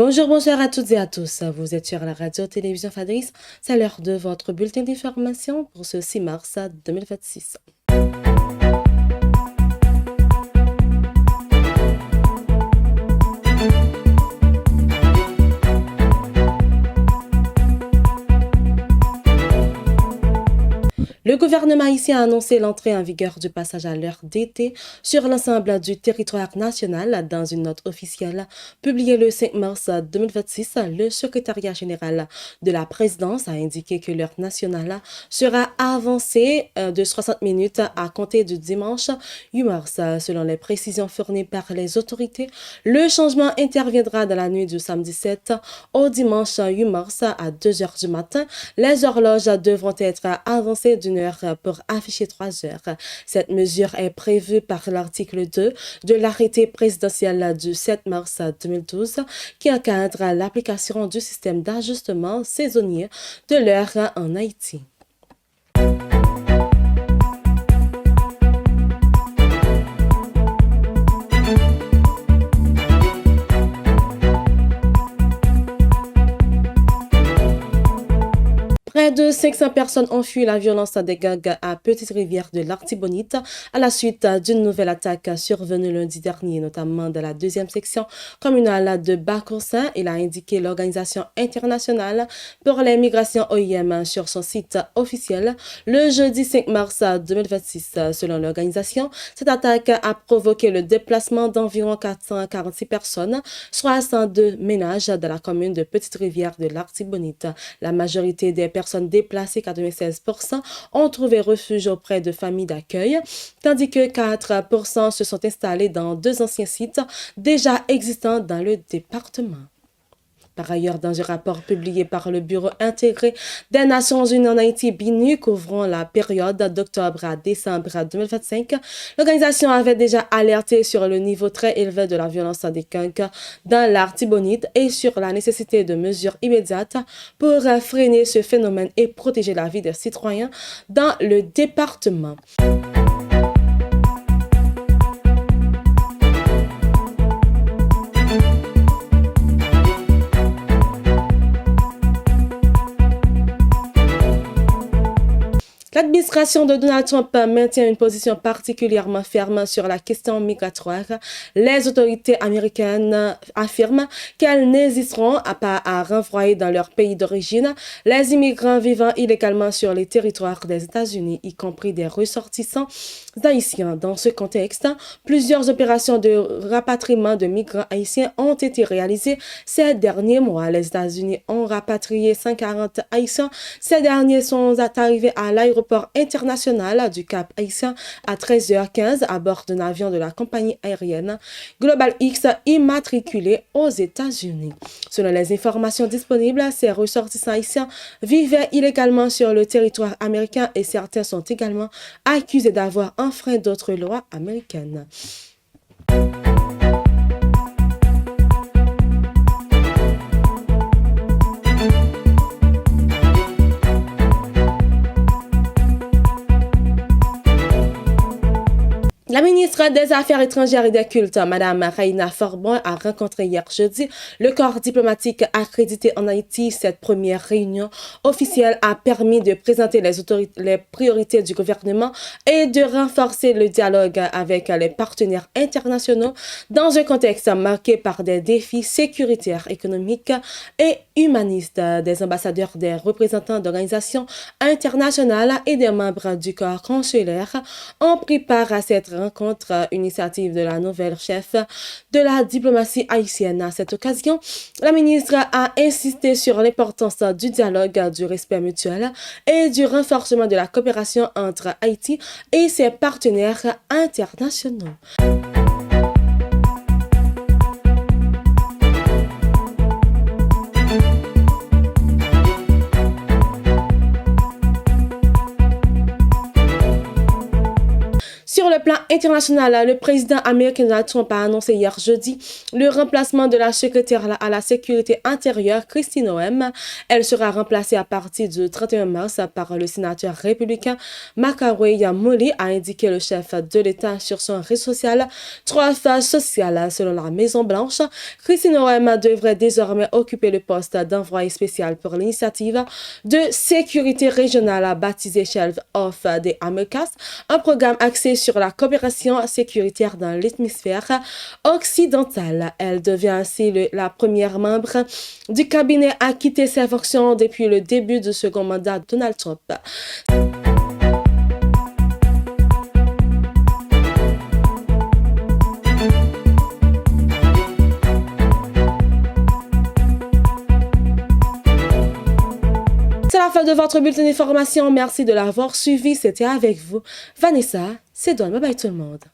Bonjour, bonsoir à toutes et à tous. Vous êtes sur la radio-télévision Fabrice. C'est l'heure de votre bulletin d'information pour ce 6 mars 2026. Le gouvernement haïtien a annoncé l'entrée en vigueur du passage à l'heure d'été sur l'ensemble du territoire national. Dans une note officielle publiée le 5 mars 2026, le secrétariat général de la présidence a indiqué que l'heure nationale sera avancée de 60 minutes à compter du dimanche 8 mars. Selon les précisions fournies par les autorités, le changement interviendra dans la nuit du samedi 7 au dimanche 8 mars à 2 heures du matin. Les horloges devront être avancées d'une heure pour afficher 3 heures. Cette mesure est prévue par l'article 2 de l'arrêté présidentiel du 7 mars 2012 qui encadre l'application du système d'ajustement saisonnier de l'heure en Haïti. Près de 500 personnes ont fui la violence des gangs à Petite-Rivière de l'Artibonite à la suite d'une nouvelle attaque survenue lundi dernier, notamment dans la deuxième section communale de Bacoursin. Il a indiqué l'Organisation internationale pour les migrations OIM sur son site officiel le jeudi 5 mars 2026. Selon l'organisation, cette attaque a provoqué le déplacement d'environ 446 personnes, soit 102 ménages dans la commune de Petite-Rivière de l'Artibonite. La majorité des personnes déplacées, 96%, ont trouvé refuge auprès de familles d'accueil, tandis que 4% se sont installés dans 2 anciens sites déjà existants dans le département. Par ailleurs, dans un rapport publié par le Bureau intégré des Nations Unies en Haïti, BINU, couvrant la période d'octobre à décembre 2025, l'organisation avait déjà alerté sur le niveau très élevé de la violence des gangs dans l'Artibonite et sur la nécessité de mesures immédiates pour freiner ce phénomène et protéger la vie des citoyens dans le département. L'administration de Donald Trump maintient une position particulièrement ferme sur la question migratoire. Les autorités américaines affirment qu'elles n'hésiteront pas à renvoyer dans leur pays d'origine les immigrants vivant illégalement sur les territoires des États-Unis, y compris des ressortissants haïtiens. Dans ce contexte, plusieurs opérations de rapatriement de migrants haïtiens ont été réalisées ces derniers mois. Les États-Unis ont rapatrié 140 haïtiens. Ces derniers sont arrivés à l'aéroport international du Cap Haïtien à 13h15 à bord d'un avion de la compagnie aérienne Global X immatriculé aux États-Unis. Selon les informations disponibles, ces ressortissants haïtiens vivaient illégalement sur le territoire américain et certains sont également accusés d'avoir enfreint d'autres lois américaines. La ministre des Affaires étrangères et des Cultes, Mme Raina Forbon, a rencontré hier jeudi le corps diplomatique accrédité en Haïti. Cette première réunion officielle a permis de présenter les priorités du gouvernement et de renforcer le dialogue avec les partenaires internationaux dans un contexte marqué par des défis sécuritaires, économiques et humanistes. Des ambassadeurs, des représentants d'organisations internationales et des membres du corps consulaire ont pris part à cette rencontre, initiative de la nouvelle chef de la diplomatie haïtienne. À cette occasion, la ministre a insisté sur l'importance du dialogue, du respect mutuel et du renforcement de la coopération entre Haïti et ses partenaires internationaux. Sur le plan international, le président américain Donald Trump a annoncé hier jeudi le remplacement de la secrétaire à la sécurité intérieure, Kristi Noem. Elle sera remplacée à partir du 31 mars par le sénateur républicain Macarey Molly, a indiqué le chef de l'État sur son réseau social Truth Social. Selon la Maison-Blanche, Kristi Noem devrait désormais occuper le poste d'envoyé spécial pour l'initiative de sécurité régionale baptisée Shield of the Americas, un programme axé sur la coopération sécuritaire dans l'hémisphère occidental. Elle devient ainsi la première membre du cabinet à quitter ses fonctions depuis le début du second mandat de Donald Trump. C'est la fin de votre bulletin d'information. Merci de l'avoir suivi. C'était avec vous, Vanessa. C'est Bye bye tout le monde.